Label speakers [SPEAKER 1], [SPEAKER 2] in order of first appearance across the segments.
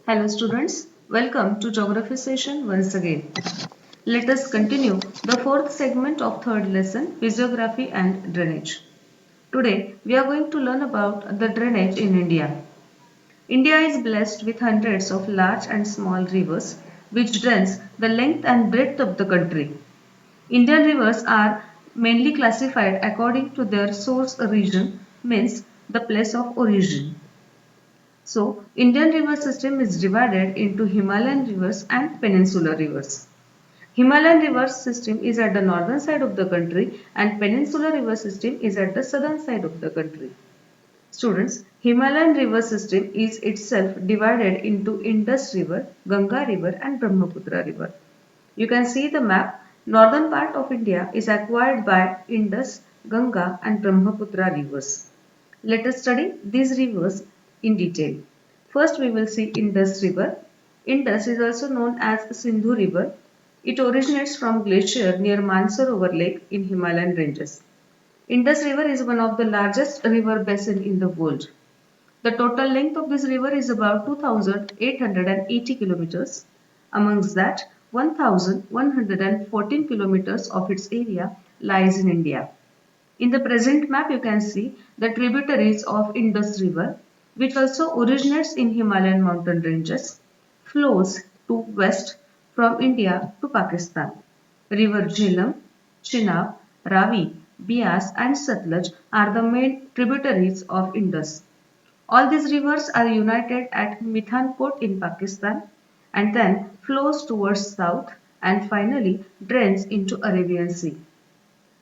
[SPEAKER 1] Hello students, welcome to geography session once again. Let us continue the fourth segment of third lesson, physiography and drainage. Today we are going to learn about the drainage in India. India is blessed with hundreds of large and small rivers which drains the length and breadth of the country. Indian rivers are mainly classified according to their source region, means the place of origin. So, Indian river system is divided into Himalayan rivers and peninsular rivers. Himalayan river system is at the northern side of the country and peninsular river system is at the southern side of the country. Students, Himalayan river system is itself divided into Indus river, Ganga river and Brahmaputra river. You can see the map. Northern part of India is acquired by Indus, Ganga and Brahmaputra rivers. Let us study these rivers in detail. First we will see Indus river. Indus is also known as Sindhu river. It originates from glacier near Mansarovar lake in Himalayan ranges. Indus river is one of the largest river basin in the world. The total length of this river is about 2,880 kilometers. Amongst that, 1,114 kilometers of its area lies in India. In the present map, you can see the tributaries of Indus River, which also originates in Himalayan mountain ranges, flows to west from India to Pakistan. River Jhelum, Chenab, Ravi, Beas and Satluj are the main tributaries of Indus. All these rivers are united at Mithanport in Pakistan and then flows towards south and finally drains into Arabian Sea.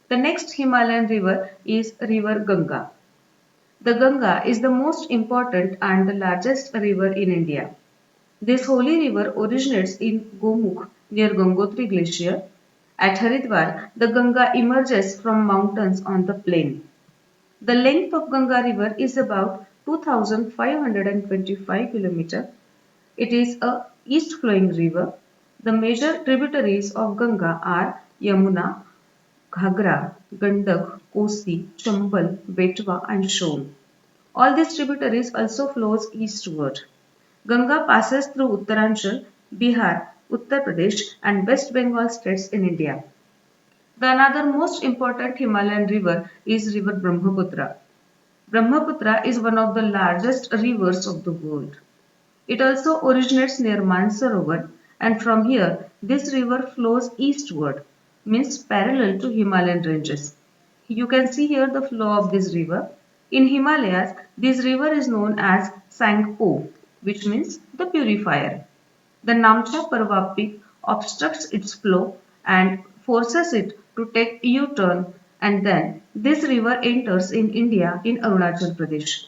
[SPEAKER 1] The next Himalayan river is River Ganga. The Ganga is the most important and the largest river in India. This holy river originates in Gomukh near Gangotri Glacier. At Haridwar, the Ganga emerges from mountains on the plain. The length of Ganga river is about 2525 km. It is a east flowing river. The major tributaries of Ganga are Yamuna, Ghagra, Gandak, Kosi, Chambal, Betwa and Son. All these tributaries also flows eastward. Ganga passes through Uttaranchal, Bihar, Uttar Pradesh and West Bengal states in India. The another most important Himalayan river is river Brahmaputra. Brahmaputra is one of the largest rivers of the world. It also originates near Mansarovar and from here this river flows eastward, means parallel to Himalayan ranges. You can see here the flow of this river. In Himalayas, this river is known as Sangpo, which means the purifier. The Namcha Parva peak obstructs its flow and forces it to take U-turn and then this river enters in India in Arunachal Pradesh.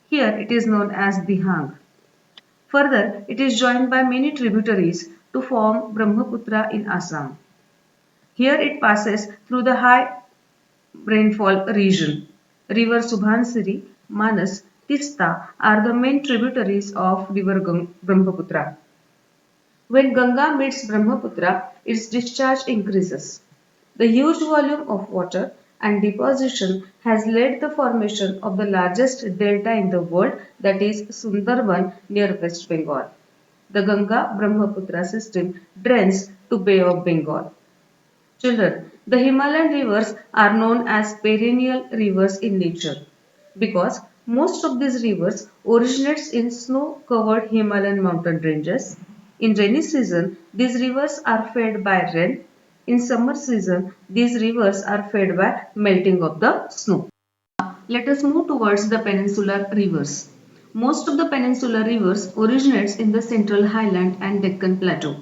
[SPEAKER 1] Here it is known as Dihang. Further, it is joined by many tributaries to form Brahmaputra in Assam. Here it passes through the high rainfall region. River Subhansiri, Manas, Tista are the main tributaries of river Brahmaputra. When Ganga meets Brahmaputra, its discharge increases. The huge volume of water and deposition has led the formation of the largest delta in the world, that is Sundarban near West Bengal. The Ganga-Brahmaputra system drains to Bay of Bengal. Children, the Himalayan rivers are known as perennial rivers in nature because most of these rivers originates in snow-covered Himalayan mountain ranges. In rainy season, these rivers are fed by rain. In summer season, these rivers are fed by melting of the snow. Let us move towards the peninsular rivers. Most of the peninsular rivers originates in the central highland and Deccan plateau.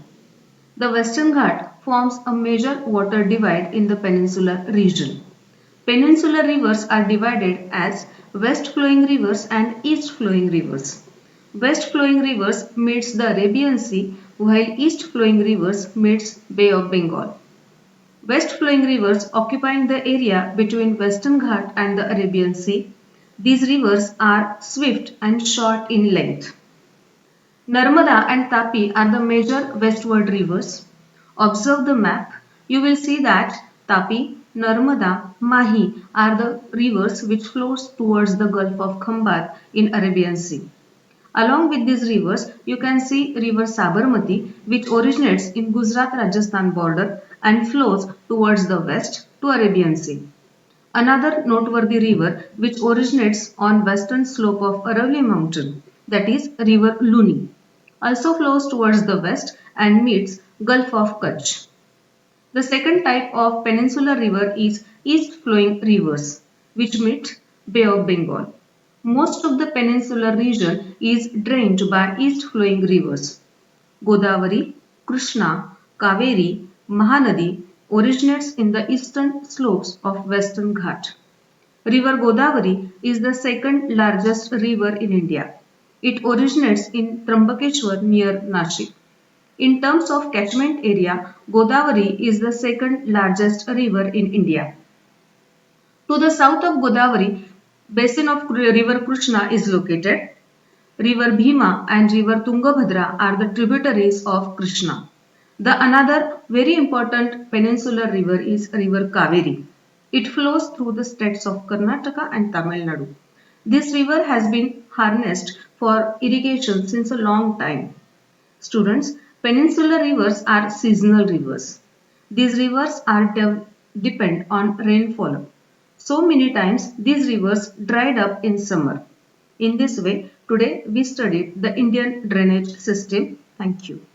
[SPEAKER 1] The Western Ghat forms a major water divide in the peninsular region. Peninsular rivers are divided as west flowing rivers and east flowing rivers. West flowing rivers meets the Arabian Sea while east flowing rivers meets Bay of Bengal. West flowing rivers occupying the area between Western Ghat and the Arabian Sea. These rivers are swift and short in length. Narmada and Tapi are the major westward rivers. Observe the map. You will see that Tapi, Narmada, Mahi are the rivers which flows towards the Gulf of Khambat in Arabian Sea. Along with these rivers, you can see river Sabarmati, which originates in Gujarat-Rajasthan border and flows towards the west to Arabian Sea. Another noteworthy river which originates on western slope of Aravalli mountain, that is river Luni, also flows towards the west and meets Gulf of Kutch. The second type of peninsular river is east flowing rivers, which meet Bay of Bengal. Most of the peninsular region is drained by east flowing rivers. Godavari, Krishna, Kaveri, Mahanadi originates in the eastern slopes of Western Ghat. River Godavari is the second largest river in India. It originates in Trambakeshwar near Nashik. In terms of catchment area, Godavari is the second largest river in India. To the south of Godavari, basin of river Krishna is located. River Bhima and river Tungabhadra are the tributaries of Krishna. The another very important peninsular river is river Kaveri. It flows through the states of Karnataka and Tamil Nadu. This river has been harnessed for irrigation since a long time. Students, peninsular rivers are seasonal rivers. These rivers are depend on rainfall. So many times these rivers dried up in summer. In this way, today we studied the Indian drainage system. Thank you.